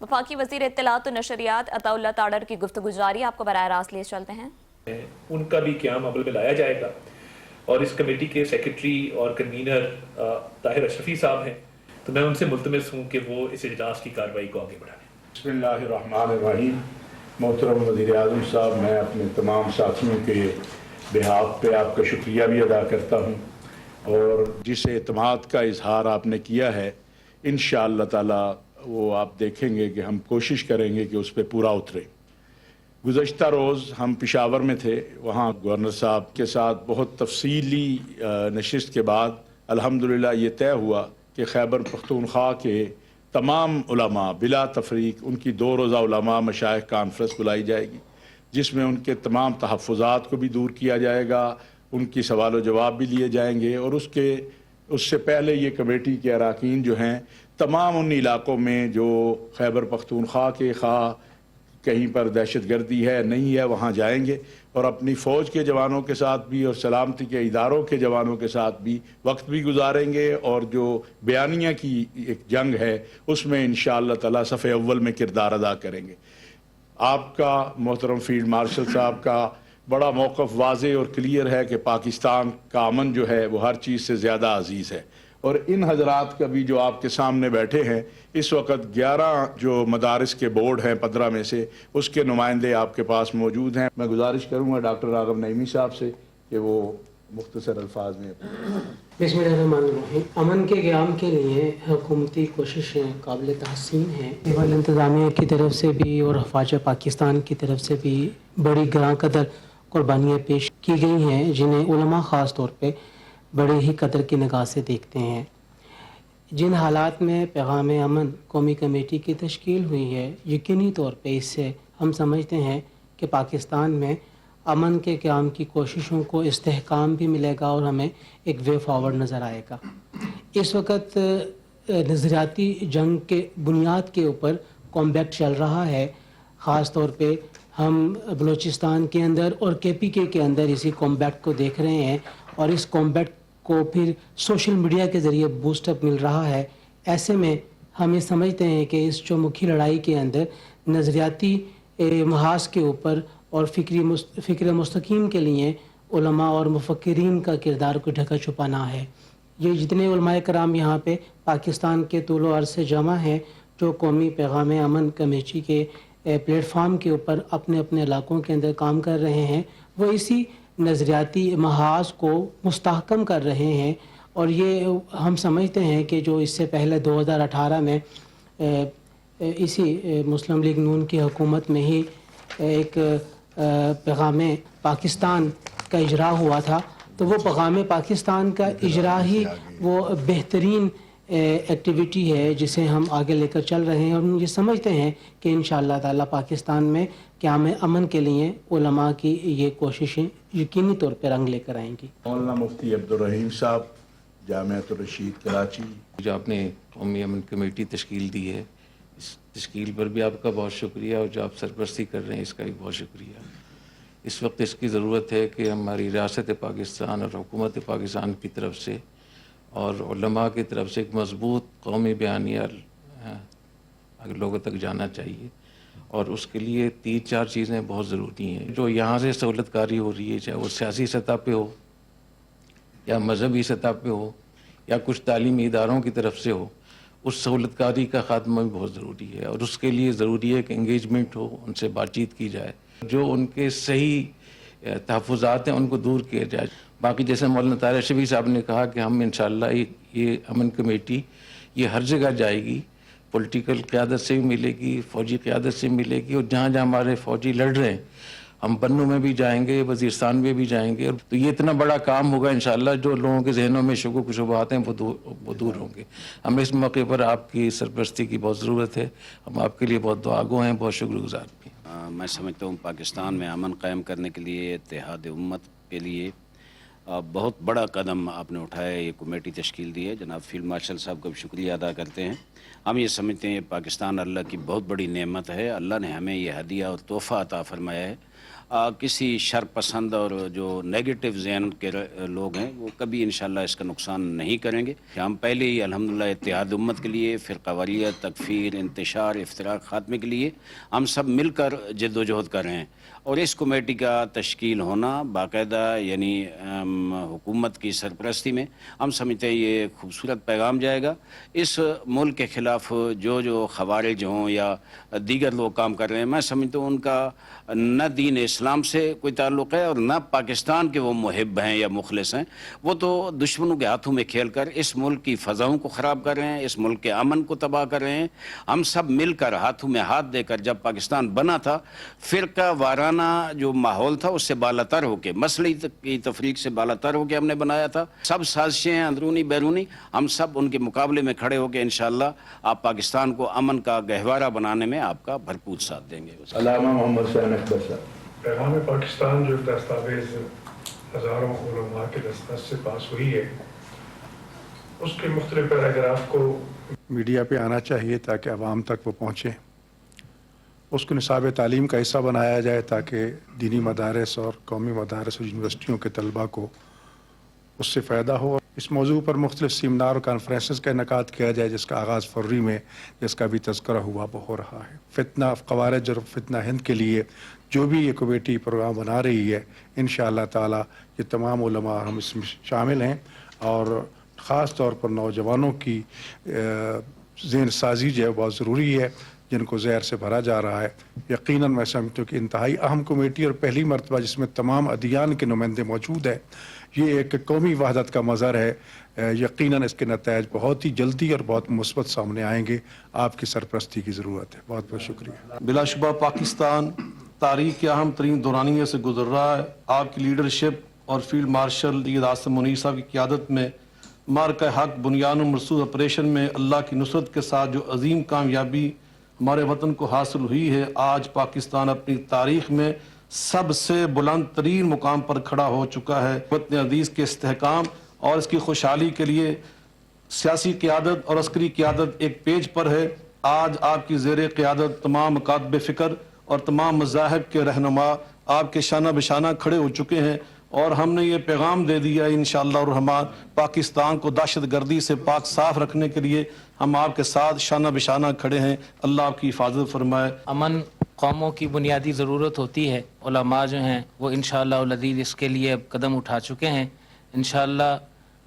वफाकी वज़ीर इत्तलात और नशरियात अताउल्लाह ताडर की गुफ्तगू जारी, आपको बराह रास्त ले चलते हैं। उनका भी क़याम अमल में लाया जाएगा और इस कमेटी के सेक्रेटरी और कन्वीनर ताहिर अशरफी साहब हैं, तो मैं उनसे मुल्तमस हूँ कि वो इस इजलास की कार्रवाई को आगे बढ़ाएं। बिस्मिल्लाहिर्रहमानिर्रहीम। मोहतरम वज़ीर आज़म साहब, मैं अपने तमाम साथियों के बिहाफ पे आपका शुक्रिया भी अदा करता हूँ और जिस एतमाद का इजहार आपने किया है, इंशाअल्लाह ताला वो आप देखेंगे कि हम कोशिश करेंगे कि उस पर पूरा उतरे। गुज़श्ता रोज़ हम पेशावर में थे, वहाँ गवर्नर साहब के साथ बहुत तफसीली नशिस्त के बाद अल्हम्दुलिल्लाह ये तय हुआ कि खैबर पख्तूनख्वा के तमाम उलमा बिला तफरीक उनकी 2 रोज़ा उलमा मशाइख कॉन्फ्रेंस बुलाई जाएगी, जिसमें उनके तमाम तहफ़्फ़ुज़ात को भी दूर किया जाएगा, उनकी सवाल व जवाब भी लिए जाएंगे और उससे पहले ये कमेटी के अरकान जो हैं तमाम उन इलाक़ों में जो खैबर पख्तूनख्वा के कहीं पर दहशत गर्दी है नहीं है, वहाँ जाएंगे और अपनी फ़ौज के जवानों के साथ भी और सलामती के इदारों के जवानों के साथ भी वक्त भी गुजारेंगे और जो बयानिया की एक जंग है उसमें इंशाअल्लाह ताला सफ़े अव्वल में किरदार अदा करेंगे। आपका मोहतरम फील्ड मार्शल साहब का बड़ा मौक़िफ़ वाज़े और क्लियर है कि पाकिस्तान का अमन जो है वो हर चीज़ से ज़्यादा अज़ीज़ है और इन हज़रात का भी जो आपके सामने बैठे हैं, इस वक्त 11 जो मदारिस के बोर्ड हैं 15 में से, उसके नुमाइंदे आपके पास मौजूद हैं। मैं गुजारिश करूँगा डॉक्टर राघव नईमी साहब से कि वो मुख्तसर अल्फाज में बिस्मिल्लाहिर्रहमानिर्रहीम। अमन के क़याम के लिए हुकूमती कोशिशें काबिल तहसीन हैं। सिविल इंतज़ामिया की तरफ से भी और हफ़ाज़ पाकिस्तान की तरफ से भी बड़ी ग्रां कदर कुर्बानियाँ पेश की गई हैं, जिन्हें उलमा ख़ास तौर पर बड़े ही कदर की निगाह से देखते हैं। जिन हालात में पैगाम अमन कौमी कमेटी की तश्कील हुई है, यकीनी तौर पे इससे हम समझते हैं कि पाकिस्तान में अमन के क़याम की कोशिशों को इस्तेहकाम भी मिलेगा और हमें एक वे फॉरवर्ड नज़र आएगा। इस वक्त नज़रियाती जंग के बुनियाद के ऊपर कॉम्बैट चल रहा है। ख़ास तौर पे हम बलूचिस्तान के अंदर और KPK के अंदर इसी कॉम्बैट को देख रहे हैं और इस कॉम्बैट को फिर सोशल मीडिया के ज़रिए बूस्टअप मिल रहा है। ऐसे में हम ये समझते हैं कि इस चौमुखी लड़ाई के अंदर नज़रियाती महाज के ऊपर और फ़िक्र मुस्तकीम के लिए उलमा और मुफ़क्किरीन का किरदार को ढका छुपाना है। ये जितने उलमाए कराम यहाँ पे पाकिस्तान के तूल व अर्ज़ से जमा हैं, जो कौमी पैगाम अमन कमेटी के प्लेटफार्म के ऊपर अपने अपने इलाकों के अंदर काम कर रहे हैं, वो इसी नज़रियाती महाज को मुस्तहकम कर रहे हैं। और ये हम समझते हैं कि जो इससे पहले 2018 में इसी मुस्लिम लीग नून की हुकूमत में ही एक पैगाम पाकिस्तान का इजरा हुआ था, तो वो पैगाम पाकिस्तान का इजरा ही वो बेहतरीन एक्टिविटी है जिसे हम आगे लेकर चल रहे हैं। और हम ये समझते हैं कि इंशाअल्लाह ताला पाकिस्तान में क़याम अमन के लिए उलमा की ये कोशिशें यकीनी तौर पर रंग लेकर आएंगी। मौलाना मुफ्ती अब्दुल रहीम साहब, जामिअतुर रशीद कराची। जो आपने कौमी अमन कमेटी तश्कील दी है, इस तश्कील पर भी आपका बहुत शुक्रिया और जो आप सरपरस्ती कर रहे हैं इसका भी बहुत शुक्रिया। इस वक्त इसकी ज़रूरत है कि हमारी रियासत पाकिस्तान और हुकूमत पाकिस्तान की तरफ से और उलमा की तरफ से एक मज़बूत कौमी बयानिया अगर लोगों तक जाना चाहिए और उसके लिए 3-4 चीज़ें बहुत ज़रूरी हैं। जो यहाँ से सहूलतकारी हो रही है, चाहे वो सियासी सतह पे हो या मजहबी सतह पे हो या कुछ तालीमी इदारों की तरफ से हो, उस सहूलतकारी का ख़ात्मा भी बहुत ज़रूरी है और उसके लिए ज़रूरी है कि इंगेजमेंट हो, उनसे बातचीत की जाए, जो उनके सही तहफ़्फ़ुज़ात हैं उनको दूर किया जाए। बाकी जैसे मौलाना ताहिर अशरफी साहब ने कहा कि हम इंशाअल्लाह ये अमन कमेटी ये हर जगह जाएगी, पॉलिटिकल क़यादत से भी मिलेगी, फ़ौजी क़यादत से मिलेगी और जहाँ जहाँ हमारे फ़ौजी लड़ रहे हैं हम बन्नू में भी जाएंगे, वज़ीरस्तान में भी जाएंगे। तो ये इतना बड़ा काम होगा इंशाअल्लाह, जो लोगों के जहनों में शुकुक शुबहात हैं वो दूर होंगे। हमें इस मौके पर आपकी सरपरस्ती की बहुत ज़रूरत है। हम आपके लिए बहुत दुआगो हैं, बहुत शुक्रगुज़ार भी। मैं समझता हूँ पाकिस्तान में अमन कायम करने के लिए, इत्तेहाद उम्मत के लिए बहुत बड़ा कदम आपने उठाया, ये कमेटी तश्कील दी है। जनाब फील्ड मार्शल साहब का भी शुक्रिया अदा करते हैं। हम ये समझते हैं पाकिस्तान अल्लाह की बहुत बड़ी नेमत है। अल्लाह ने हमें ये हदिया और तोहफ़ा अता फरमाया है। किसी शर पसंद और जो नेगेटिव ज़हन के लोग हैं वो कभी इंशाल्लाह इसका नुकसान नहीं करेंगे। हम पहले ही अल्हम्दुलिल्लाह इत्तेहाद उम्मत के लिए, फ़िरक़ावारियत, तकफ़ीर, इंतशार, इफ्तिराक ख़ात्मे के लिए हम सब मिलकर जद्दोजहद कर रहे हैं। और इस कमेटी का तश्कील होना बाकायदा यानी हुकूमत की सरपरस्ती में, हम समझते हैं ये खूबसूरत पैगाम जाएगा। इस मुल्क के ख़िलाफ़ जो ख़वारिज हों या दीगर लोग काम कर रहे हैं, मैं समझता हूँ उनका न दीन इस्लाम से कोई ताल्लुक़ है और न पाकिस्तान के वो मुहिब हैं या मुखलिस हैं। वो तो दुश्मनों के हाथों में खेल कर इस मुल्क की फ़ज़ाओं को ख़राब कर रहे हैं, इस मुल्क के अमन को तबाह कर रहे हैं। हम सब मिलकर हाथों में हाथ देकर, जब पाकिस्तान बना था, फ़िरका वाराना जो माहौल था उससे बालातर होकर, मसले की तफरीक से बालातर होकर हमने बनाया था। सब साजिशें हैं अंदरूनी बैरूनी, हम सब उनके मुकाबले में खड़े होकर इंशाअल्लाह आप पाकिस्तान को अमन का गहवारा बनाने में आपका भरपूर साथ देंगे। अल्लामा मोहम्मद हुसैन अकबर साहब। पैगाम पाकिस्तान जो दस्तावेज़ हज़ारों उलमा के दस्तखत से पास हुई है, उसके मुख्तलिफ पैराग्राफ को मीडिया पे आना चाहिए ताकि आवाम तक वो पहुँचे। उसको निसाब तालीम का हिस्सा बनाया जाए ताकि दीनी मदारस और कौमी मदारस और यूनिवर्सिटियों के तलबा को उससे फ़ायदा हो। इस मौजू पर मुख्तलिफ सेमिनार और कॉन्फ्रेंसेस का इनकाद किया जाए, जिसका आगाज़ फरवरी में, जिसका भी तज़किरा हुआ, वो हो रहा है। फितना ख़वारिज और फितना हिंद के लिए जो भी ये कमेटी प्रोग्राम बना रही है, इंशाअल्लाह ताला ये तमाम उलमा हम इसमें शामिल हैं और ख़ास तौर पर नौजवानों की ज़हन साजी जो है बहुत ज़रूरी है, जिनको जहर से भरा जा रहा है। यकीनन मैं समझता हूँ कि इंतहाई अहम कमेटी और पहली मरतबा जिसमें तमाम अदियान के नुमाइंदे मौजूद है, ये एक कौमी वहदत का मज़हर है। यकीनन इसके नतायज बहुत ही जल्दी और बहुत मुस्बत सामने आएंगे। आपकी सरपरस्ती की ज़रूरत है। बहुत बहुत शुक्रिया। बिलाशुबा पाकिस्तान तारीख़ के अहम तरीन दौरानिए से गुजर रहा है। आपकी लीडरशिप और फील्ड मार्शल सैयद आसिम मुनीर साहब की क़यादत में मार्का हक बुनियान मरसूद ऑपरेशन में अल्लाह की नुसरत के साथ जो अजीम कामयाबी हमारे वतन को हासिल हुई है, आज पाकिस्तान अपनी तारीख़ में सबसे बुलंद तरीन मुकाम पर खड़ा हो चुका है। वतन अजीज़ के इस्तेहकाम और इसकी खुशहाली के लिए सियासी क़यादत और अस्करी क़यादत एक पेज पर है। आज आपकी ज़ेर क़यादत तमाम मकातब फ़िक्र और तमाम मज़ाहिब के रहनुमा आपके शाना बिशाना खड़े हो चुके हैं और हमने ये पैगाम दे दिया इंशाअल्लाह रहमान, पाकिस्तान को दहशत गर्दी से पाक साफ रखने के लिए हम आपके साथ शाना बिशाना खड़े हैं। अल्लाह आपकी हिफाजत फरमाए। अमन कौमों की बुनियादी ज़रूरत होती है। उलमा जो हैं वो इंशाअल्लाह अज़ीज़ इसके लिए अब कदम उठा चुके हैं। इंशाअल्लाह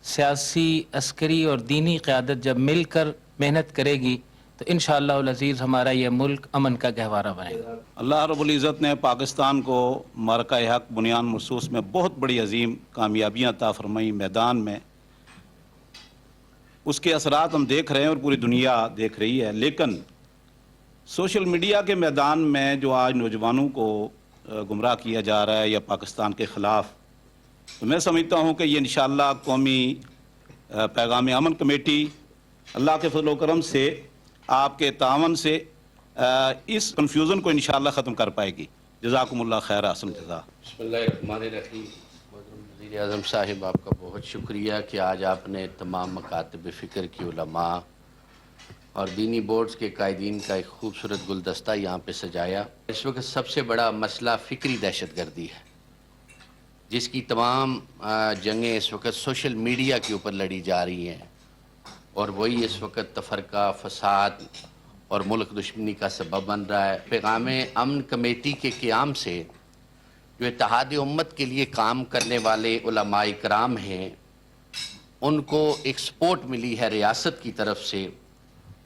सियासी, अस्करी और दीनी क़यादत जब मिलकर मेहनत करेगी तो इंशाअल्लाह अज़ीज़ हमारा ये मुल्क अमन का गहवारा बनेगा। अल्लाह रब्बुल इज़्ज़त ने पाकिस्तान को मार्का हक बुनियान मरसूस में बहुत बड़ी अजीम कामयाबियाँ अता फरमाई। मैदान में उसके असरात हम देख रहे हैं और पूरी दुनिया देख रही है। लेकिन सोशल मीडिया के मैदान में जो आज नौजवानों को गुमराह किया जा रहा है या पाकिस्तान के ख़िलाफ़, तो मैं समझता हूँ कि ये इंशाअल्लाह कौमी पैगाम अमन कमेटी अल्लाह के फज़ल व करम से, आपके तावन से इस कन्फ्यूज़न को इंशाअल्लाह ख़त्म कर पाएगी। जज़ाकुमुल्लाह खैर, अहसन जज़ा। बिस्मिल्लाहिर्रहमानिर्रहीम। वज़ीर आज़म साहिब, आपका बहुत शुक्रिया कि आज आपने तमाम मकातब फ़िक्र की उलमा और दीनी बोर्ड्स के कायदीन का एक खूबसूरत गुलदस्ता यहाँ पे सजाया। इस वक्त सबसे बड़ा मसला फ़िक्री दहशत गर्दी है, जिसकी तमाम जंगें इस वक्त सोशल मीडिया के ऊपर लड़ी जा रही हैं और वही इस वक्त तफरका, फसाद और मुल्क दुश्मनी का सबब बन रहा है। पैगाम अमन कमेटी के क़याम से जो इत्तेहाद उम्मत के लिए काम करने वाले उलमाए कराम हैं, उनको एक सपोर्ट मिली है रियासत की तरफ से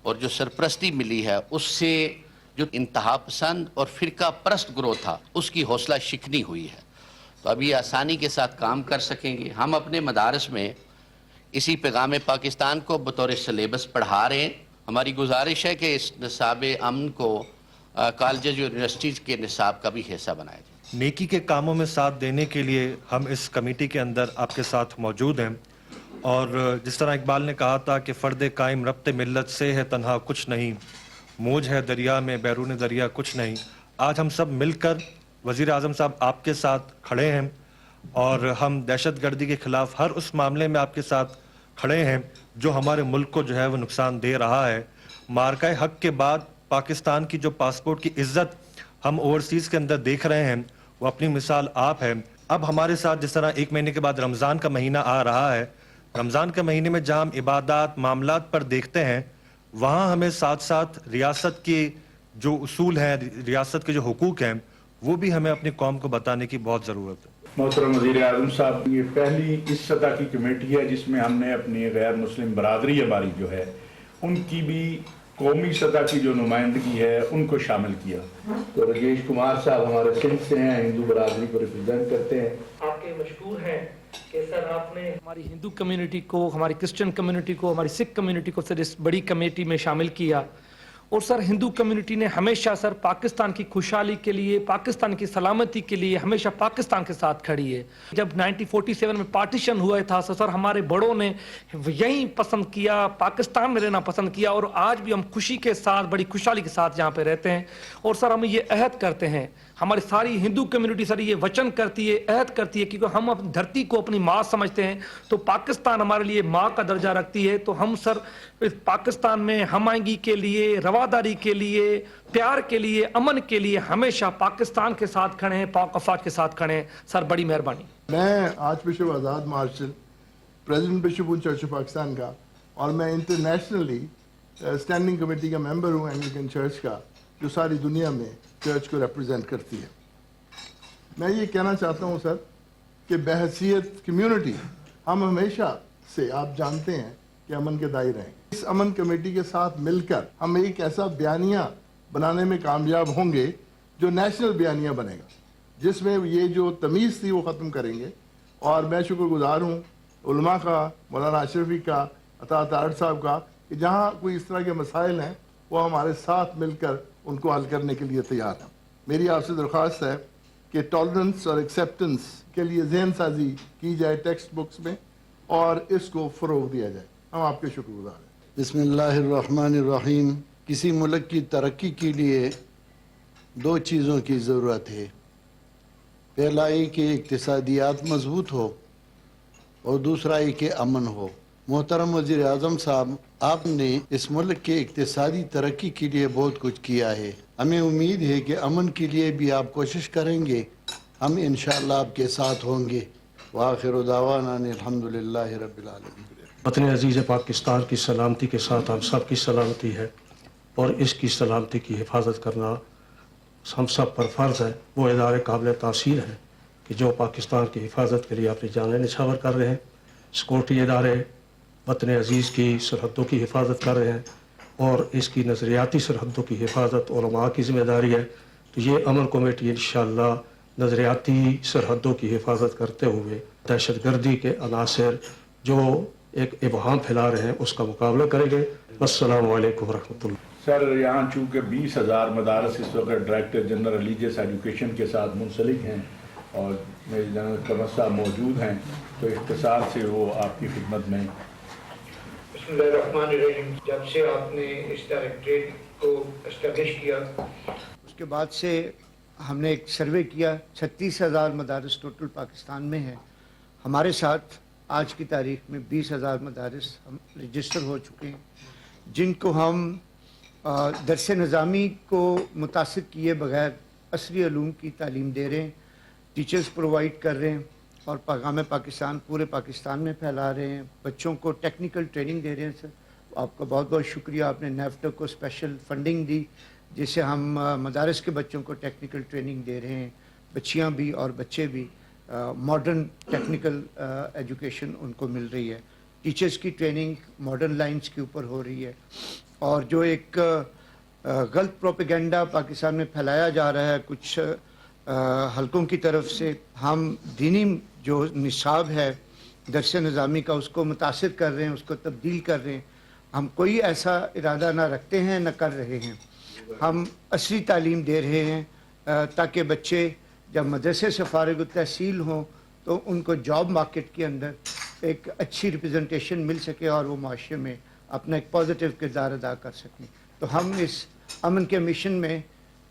और जो सरपरस्ती मिली है उससे जो इंतहा पसंद और फ़िरका परस्त ग्रोह था उसकी हौसला शिकनी हुई है। तो अभी आसानी के साथ काम कर सकेंगे। हम अपने मदारस में इसी पैगाम पाकिस्तान को बतौर सिलेबस पढ़ा रहे हैं। हमारी गुजारिश है कि इस निसाब अमन को कॉलेज यूनिवर्सिटीज़ के निसाब का भी हिस्सा बनाया जाए। नेकी के कामों में साथ देने के लिए हम इस कमेटी के अंदर आपके साथ मौजूद हैं और जिस तरह इकबाल ने कहा था कि फ़र्द कायम रब्ते मिल्लत से है तन्हा कुछ नहीं, मौज है दरिया में बैरून दरिया कुछ नहीं। आज हम सब मिलकर वज़ीर आज़म साहब आपके साथ खड़े हैं और हम दहशत गर्दी के ख़िलाफ़ हर उस मामले में आपके साथ खड़े हैं जो हमारे मुल्क को जो है वो नुकसान दे रहा है। मार्का हक के बाद पाकिस्तान की जो पासपोर्ट की इज़्ज़त हम ओवरसीज़ के अंदर देख रहे हैं वो अपनी मिसाल आप है। अब हमारे साथ जिस तरह 1 महीने के बाद रमज़ान का महीना आ रहा है, रमज़ान के महीने में जहाँ हम इबादत मामलात पर देखते हैं, वहाँ हमें साथ साथ रियासत के जो उसूल हैं, रियासत के जो हुकूक हैं, वो भी हमें अपनी कौम को बताने की बहुत ज़रूरत है। मोहतरम वज़ीर आज़म साहब, ये पहली इस सतह की कमेटी है जिसमें हमने अपनी गैर मुस्लिम बरादरी हमारी जो है उनकी भी कौमी सतह की जो नुमाइंदगी है उनको शामिल किया। तो राजेश कुमार साहब हमारे सिंध से हैं, हिंदू बरादरी को रिप्रेजेंट करते हैं। आपके मशहूर हैं कि सर आपने हमारी हिंदू कम्युनिटी को, हमारी क्रिश्चियन कम्युनिटी को, हमारी सिख कम्युनिटी को सर इस बड़ी कमेटी में शामिल किया। और सर हिंदू कम्युनिटी ने हमेशा सर पाकिस्तान की खुशहाली के लिए, पाकिस्तान की सलामती के लिए हमेशा पाकिस्तान के साथ खड़ी है। जब 1947 में पार्टीशन हुआ था सर हमारे बड़ों ने यही पसंद किया, पाकिस्तान में रहना पसंद किया, और आज भी हम खुशी के साथ, बड़ी खुशहाली के साथ यहाँ पे रहते हैं। और सर हम ये अहद करते हैं, हमारी सारी हिंदू कम्युनिटी सर ये वचन करती है, अहद करती है, क्योंकि हम अपनी धरती को अपनी माँ समझते हैं, तो पाकिस्तान हमारे लिए माँ का दर्जा रखती है। तो हम सर इस पाकिस्तान में हमआहंगी के लिए, रवादारी के लिए, प्यार के लिए, अमन के लिए हमेशा पाकिस्तान के साथ खड़े हैं, पाक अफवाज के साथ खड़े हैं। सर बड़ी मेहरबानी। मैं archbishop Azad Marshall, president bishop church of Pakistan का, और मैं इंटरनेशनली स्टैंडिंग कमेटी का मेंबर हूँ एंग्लिकन चर्च का, जो सारी दुनिया में चर्च को रिप्रेजेंट करती है। मैं ये कहना चाहता हूँ सर कि बहैसियत कम्युनिटी हम हमेशा से, आप जानते हैं कि अमन के दायरे हैं। इस अमन कमेटी के साथ मिलकर हम एक ऐसा बयानिया बनाने में कामयाब होंगे जो नेशनल बयानिया बनेगा, जिसमें ये जो तमीज़ थी वो ख़त्म करेंगे। और मैं शुक्रगुजार हूँ उलमा का, मौलाना अशरफी का, अता तारड़ साहब का, कि जहाँ कोई इस तरह के मसाइल हैं वो हमारे साथ मिलकर उनको हल करने के लिए तैयार हैं। मेरी आपसे दरख्वास्त है कि टॉलरेंस और एक्सेप्टेंस के लिए ज़हन साजी की जाए टेक्स्ट बुक्स में और इसको फ़रोग़ दिया जाए। हम आपके शुक्रगुजार हैं। बिस्मिल्लाहिर्रहमानिर्रहीम। किसी मुल्क की तरक्की के लिए 2 चीज़ों की ज़रूरत है। पहला ये कि इक़्तिसादियात मजबूत हो और दूसरा ये कि अमन हो। मोहतरम वज़ीर आज़म साहब, आपने इस मुल्क के इक़्तिसादी तरक्की के लिए बहुत कुछ किया है। हमें उम्मीद है कि अमन के लिए भी आप कोशिश करेंगे। हम इंशाअल्लाह आपके साथ होंगे। वाखिर दावाना अल्हम्दुलिल्लाहि रब्बिल आलमीन। वतन अजीज़ पाकिस्तान की सलामती के साथ हम सब की सलामती है, और इसकी सलामती की हिफाजत करना हम सब पर फ़र्ज़ है। वो इदारे काबिल तासीर हैं कि जो पाकिस्तान की हिफाजत के लिए अपनी जानें निछावर कर रहे हैं। सिक्योरिटी इदारे वतन अजीज़ की सरहदों की हिफाजत कर रहे हैं, और इसकी नज़रियाती सरहदों की हिफाजत उलमा की ज़िम्मेदारी है। तो ये अमन कमेटी इंशाअल्लाह नज़रियाती सरहदों की हिफाजत करते हुए दहशतगर्दी के अनासर जो एक इबहाम फैला रहे हैं उसका मुकाबला करेंगे। अस्सलामु अलैकुम रहमतुल्लाह। सर, यहाँ चूँकि 20,000 मदारस इस वक्त डायरेक्टर जनरल रिलीजियस एजुकेशन के साथ मुंसलिक हैं और मेरे जनरल कमर साहब मौजूद हैं, तो इख्तिसार से वो आपकी खिदमत में। बिस्मिल्लाहिर्रहमानिर्रहीम। जब से आपने इस डायरेक्टरेट को एस्टेब्लिश किया, उसके बाद से हमने एक सर्वे किया। 36,000 मदारस टोटल पाकिस्तान में है। हमारे साथ आज की तारीख में 20,000 मदारस हम रजिस्टर हो चुके हैं, जिनको हम दरस निज़ामी को मुतासिर किए बगैर असली उलूम की तालीम दे रहे हैं, टीचर्स प्रोवाइड कर रहे हैं और पैगाम पाकिस्तान पूरे पाकिस्तान में फैला रहे हैं। बच्चों को टेक्निकल ट्रेनिंग दे रहे हैं। सर आपका बहुत बहुत शुक्रिया, आपने नेफ्टो को स्पेशल फंडिंग दी जिससे हम मदारस के बच्चों को टेक्निकल ट्रेनिंग दे रहे हैं, बच्चियाँ भी और बच्चे भी। मॉडर्न टेक्निकल एजुकेशन उनको मिल रही है। टीचर्स की ट्रेनिंग मॉडर्न लाइंस के ऊपर हो रही है। और जो एक गलत प्रोपेगेंडा पाकिस्तान में फैलाया जा रहा है कुछ हलकों की तरफ से, हम दीनी जो निसाब है दरस निज़ामी का उसको मुतासिर कर रहे हैं, उसको तब्दील कर रहे हैं। हम कोई ऐसा इरादा ना रखते हैं न कर रहे हैं। हम असली तालीम दे रहे हैं ताकि बच्चे जब मदरसे से फारिग तहसील हों तो उनको जॉब मार्केट के अंदर एक अच्छी रिप्रेजेंटेशन मिल सके और वो माशरे में अपना एक पॉजिटिव किरदार अदा कर सकें। तो हम इस अमन के मिशन में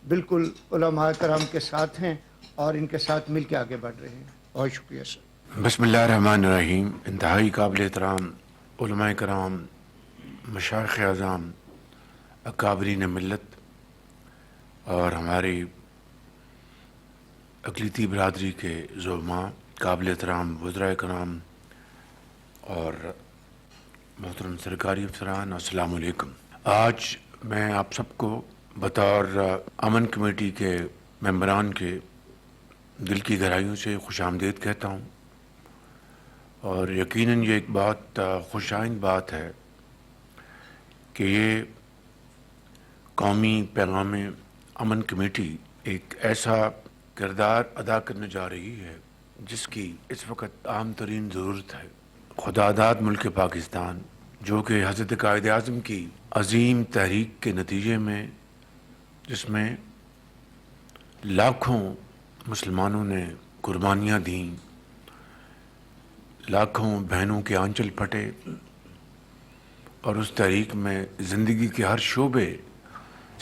बिल्कुल उलमा कराम के साथ हैं और इनके साथ मिल के आगे बढ़ रहे हैं। बहुत शुक्रिया सर। बिस्मिल्लाहिर्रहमानिर्रहीम। इंतहाई काबिल एहतराम उलमा कराम, मशाइख़ आज़ाम, अकाबरीन मिल्लत और हमारी अकलीती बरदरी के ज़ुलमा, काबिल एहतराम वज़राए कराम और मोहतरम सरकारी अफसरान, अस्सलाम वालेकुम। आज मैं आप सबको बतौर अमन कमेटी के मेंबरान के दिल की गहराइयों से खुशामदीद कहता हूँ और यकीनन ये एक बहुत खुशाइन बात है कि ये कौमी पैगाम अमन कमेटी एक ऐसा किरदार अदा करने जा रही है जिसकी इस वक्त आम तरीन ज़रूरत है। खुदादाद मुल्क पाकिस्तान जो कि हज़रत कायद आज़म की अज़ीम तहरीक के नतीजे में, जिसमें लाखों मुसलमानों ने कुर्बानियाँ दीं, लाखों बहनों के आंचल फटे और उस तहरीक में ज़िंदगी के हर शोबे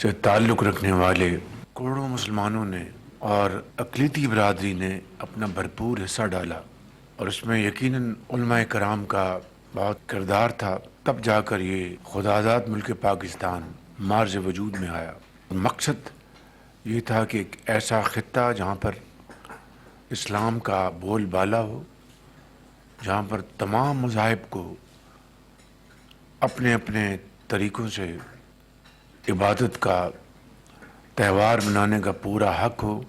से ताल्लुक़ रखने वाले करोड़ों मुसलमानों ने और अक़लीती बरादरी ने अपना भरपूर हिस्सा डाला और उसमें यकीनन उलमाए कराम का बहुत किरदार था। तब जाकर ये खुदादाद मुल्क पाकिस्तान मार्ज़ वजूद में आया। मकसद ये था कि एक ऐसा ख़ित्ता जहाँ पर इस्लाम का बोलबाला हो, जहाँ पर तमाम मज़ाहिब को अपने अपने तरीक़ों से इबादत का त्यौहार मनाने का पूरा हक हो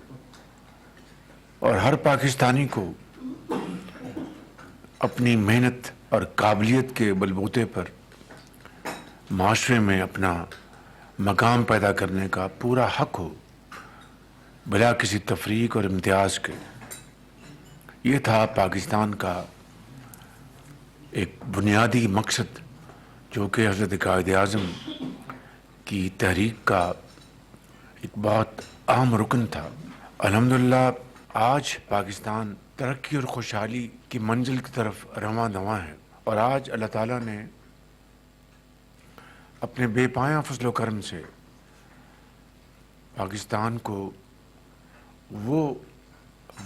और हर पाकिस्तानी को अपनी मेहनत और काबिलियत के बलबूते पर माशरे में अपना मकाम पैदा करने का पूरा हक हो, बिला किसी तफरीक और इम्तियाज़ के। ये था पाकिस्तान का एक बुनियादी मकसद जो कि हज़रत कायद आज़म की तहरीक का एक बहुत अहम रुकन था। अल्हम्दुलिल्लाह आज पाकिस्तान तरक्की और खुशहाली की मंजिल की तरफ रवां दवां है और आज अल्लाह ताला ने अपने बेपाया फजल करम से पाकिस्तान को वो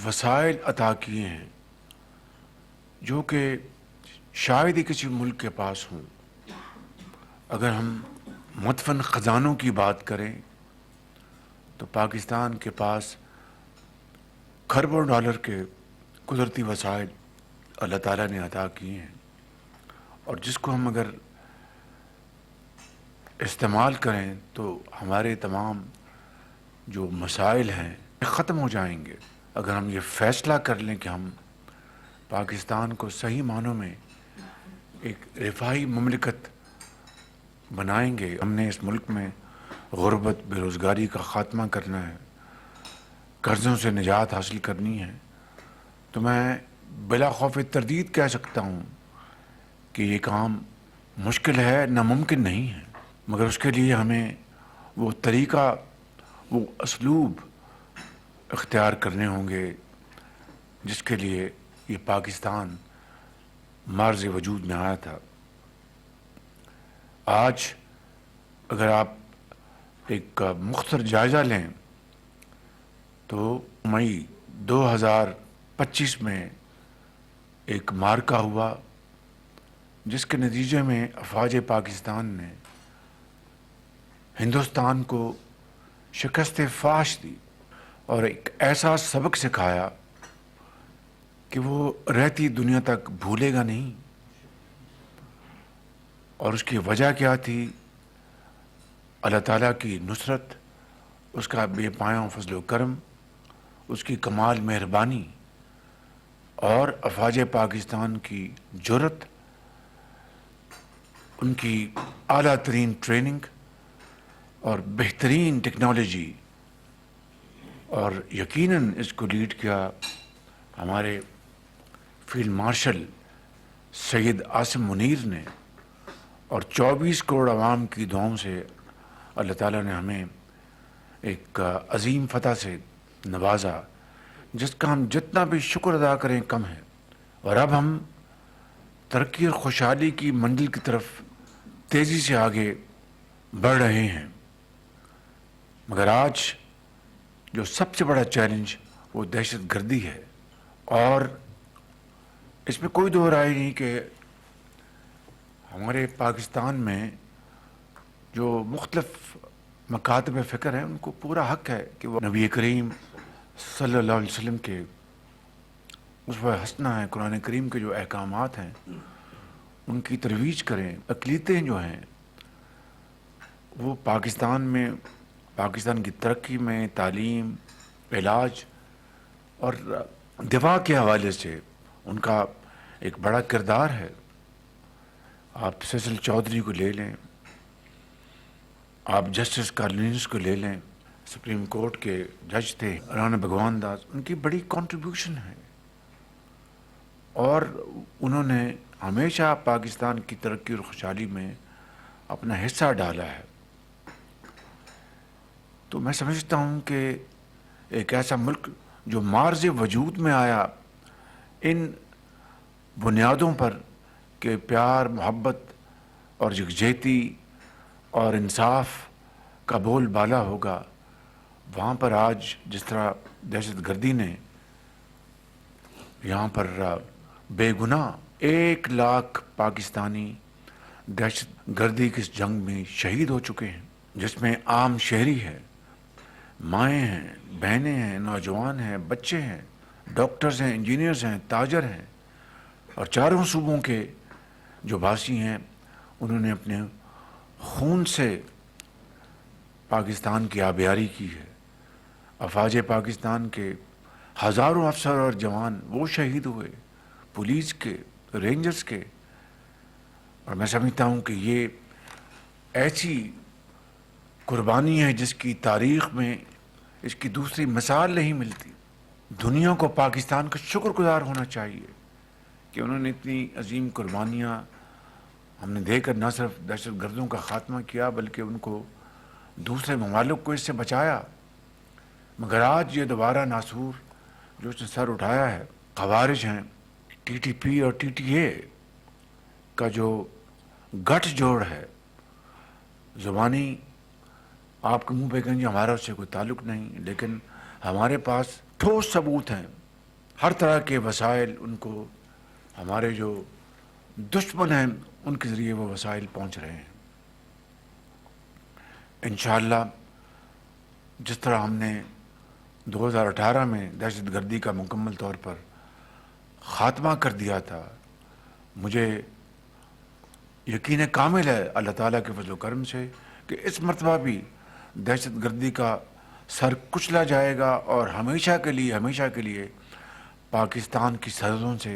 वसाइल अता किए हैं जो कि शायद ही किसी मुल्क के पास हों। अगर हम मुतफ़न ख़जानों की बात करें तो पाकिस्तान के पास खरबों डॉलर के कुदरती वसाइल अल्लाह ताला ने अता किए हैं और जिसको हम अगर इस्तेमाल करें तो हमारे तमाम जो मसाइल हैं ख़त्म हो जाएंगे। अगर हम ये फ़ैसला कर लें कि हम पाकिस्तान को सही मानों में एक रिफाही मुमलिकत बनाएंगे, हमने इस मुल्क में गुर्बत, बेरोज़गारी का ख़ात्मा करना है, कर्ज़ों से निजात हासिल करनी है, तो मैं बिला खौफ तरदीद कह सकता हूँ कि ये काम मुश्किल है, नामुमकिन नहीं है, मगर उसके लिए हमें वो तरीक़ा, वो असलूब इख्तियार करने होंगे जिसके लिए ये पाकिस्तान मार्ज़ वजूद में आया था। आज अगर आप एक मुख्तर जायज़ा लें तो मई 2025 में एक मार्का हुआ जिसके नतीजे में अफ़वाज पाकिस्तान ने हिंदुस्तान को शिकस्त फाश दी और एक ऐसा सबक सिखाया कि वो रहती दुनिया तक भूलेगा नहीं। और उसकी वजह क्या थी? अल्लाह ताला की नुसरत, उसका बेपाया फजल करम, उसकी कमाल मेहरबानी और अफ़वाज पाकिस्तान की जुर्रत, उनकी आला तरीन ट्रेनिंग और बेहतरीन टेक्नोलॉजी, और यकीनन इसको लीड किया हमारे फील्ड मार्शल सैयद आसिम मुनीर ने। और 24 करोड़ आवाम की दुआओं से अल्लाह ताला ने हमें एक अज़ीम फ़तह से नवाजा जिसका हम जितना भी शुक्र अदा करें कम है। और अब हम तरक्की और खुशहाली की मंजिल की तरफ तेज़ी से आगे बढ़ रहे हैं। मगर आज जो सबसे बड़ा चैलेंज वो दहशत गर्दी है और इसमें कोई दो राय नहीं कि हमारे पाकिस्तान में जो मुख्तलिफ मकातब फ़िक्र हैं उनको पूरा हक है कि वो नबी करीम सल्लल्लाहु अलैहि वसल्लम के उसवा हसना है, कुरान करीम के जो अहकामात हैं उनकी तरवीज करें। अक़लीतें जो हैं वो पाकिस्तान की तरक्की में, तालीम, इलाज और दिफा के हवाले से उनका एक बड़ा किरदार है। आप फैसल चौधरी को ले लें, आप जस्टिस कार्लिन्स को ले लें, सुप्रीम कोर्ट के जज थे राणा भगवान दास, उनकी बड़ी कंट्रीब्यूशन है और उन्होंने हमेशा पाकिस्तान की तरक्की और खुशहाली में अपना हिस्सा डाला है। तो मैं समझता हूँ कि एक ऐसा मुल्क जो मार्ज़ वजूद में आया इन बुनियादों पर कि प्यार, मोहब्बत और यकजहती और इंसाफ का बोल बाला होगा, वहाँ पर आज जिस तरह दहशतगर्दी ने यहाँ पर बेगुनाह 1 लाख पाकिस्तानी दहशतगर्दी की इस जंग में शहीद हो चुके हैं, जिसमें आम शहरी है, माएँ हैं, बहनें हैं, नौजवान हैं, बच्चे हैं, डॉक्टर्स हैं, इंजीनियर्स हैं, ताजर हैं और चारों सूबों के जो वासी हैं उन्होंने अपने खून से पाकिस्तान की आबियारी की है। अफवाज पाकिस्तान के हज़ारों अफसर और जवान वो शहीद हुए, पुलिस के, रेंजर्स के, और मैं समझता हूँ कि ये ऐसी कुर्बानी है जिसकी तारीख़ में इसकी दूसरी मिसाल नहीं मिलती। दुनिया को पाकिस्तान का शुक्रगुजार होना चाहिए कि उन्होंने इतनी अजीम कुर्बानियाँ हमने देकर न सिर्फ दहशतगर्दों का ख़ात्मा किया बल्कि उनको दूसरे ममालिक को इससे बचाया। मगर आज ये दोबारा नासूर जो उसने सर उठाया है, ख़वारिज हैं, TTP और TTA का जो गठजोड़ है, ज़ुबानी आपके मुंह पे कहेंगे हमारा उससे कोई ताल्लुक़ नहीं, लेकिन हमारे पास ठोस सबूत हैं, हर तरह के वसाइल उनको, हमारे जो दुश्मन हैं उनके ज़रिए वो वसाइल पहुँच रहे हैं। इंशाअल्लाह जिस तरह हमने 2018 में दहशतगर्दी का मुकम्मल तौर पर ख़ात्मा कर दिया था, मुझे यकीन कामिल है अल्लाह ताला के फज़ल व करम से कि इस मरतबा भी दहशतगर्दी का सर कुचला जाएगा और हमेशा के लिए पाकिस्तान की सरहदों से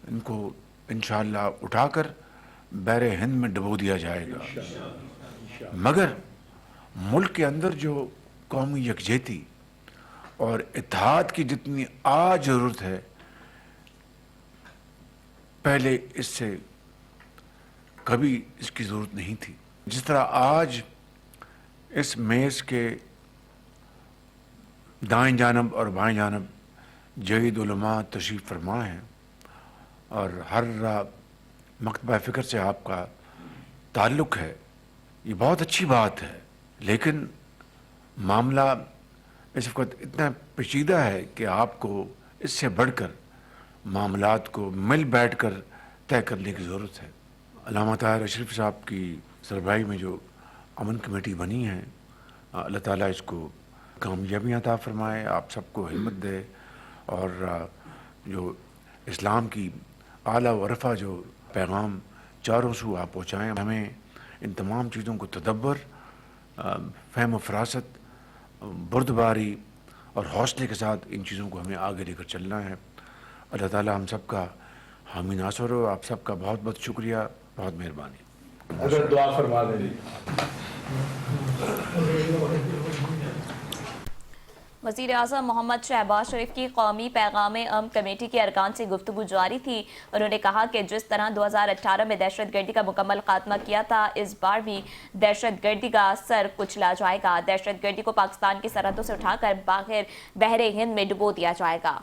इनको इंशाअल्लाह उठाकर बहरे हिंद में डुबो दिया जाएगा। मगर मुल्क के अंदर जो कौमी यकजहती और इत्तेहाद की जितनी आज ज़रूरत है, पहले इससे कभी इसकी ज़रूरत नहीं थी। जिस तरह आज इस मेज़ के दाएं जानब और बाएं जानब जहीद उलमा तशरीफ़ फरमा हैं और हर मकतबा फ़िक्र से आपका ताल्लुक़ है, ये बहुत अच्छी बात है। लेकिन मामला इस वक्त इतना पेचीदा है कि आपको इससे बढ़कर मामलात को मिल बैठ कर तय करने की ज़रूरत है। अल्लामा ताहिर अशरफी साहब की सरबराही में जो अमन कमेटी बनी है, अल्लाह ताला इसको कामयाबियाँ अता फरमाए, आप सबको हिम्मत दे और जो इस्लाम की आला व रफ़ा जो पैगाम चारों सू आप पहुँचाएँ। हमें इन तमाम चीज़ों को तदब्बर, फ़हम व फ़रासत, बुर्दबारी और हौसले के साथ इन चीज़ों को हमें आगे लेकर चलना है। अल्लाह ताला हम सब का हामी नासर हो। आप सबका बहुत बहुत शुक्रिया, बहुत मेहरबानी। अगर दुआ फरमा दें। वज़ीर आज़म मोहम्मद शहबाज शरीफ की कौमी पैगाम अमन कमेटी के अरकान से गुफ्तगू जारी थी। उन्होंने कहा कि जिस तरह 2018 में दहशतगर्दी का मुकम्मल खात्मा किया था, इस बार भी दहशतगर्दी का सर कुचला जाएगा। दहशतगर्दी को पाकिस्तान की सरहदों से उठाकर बाहर बहरे हिंद में डुबो दिया जाएगा।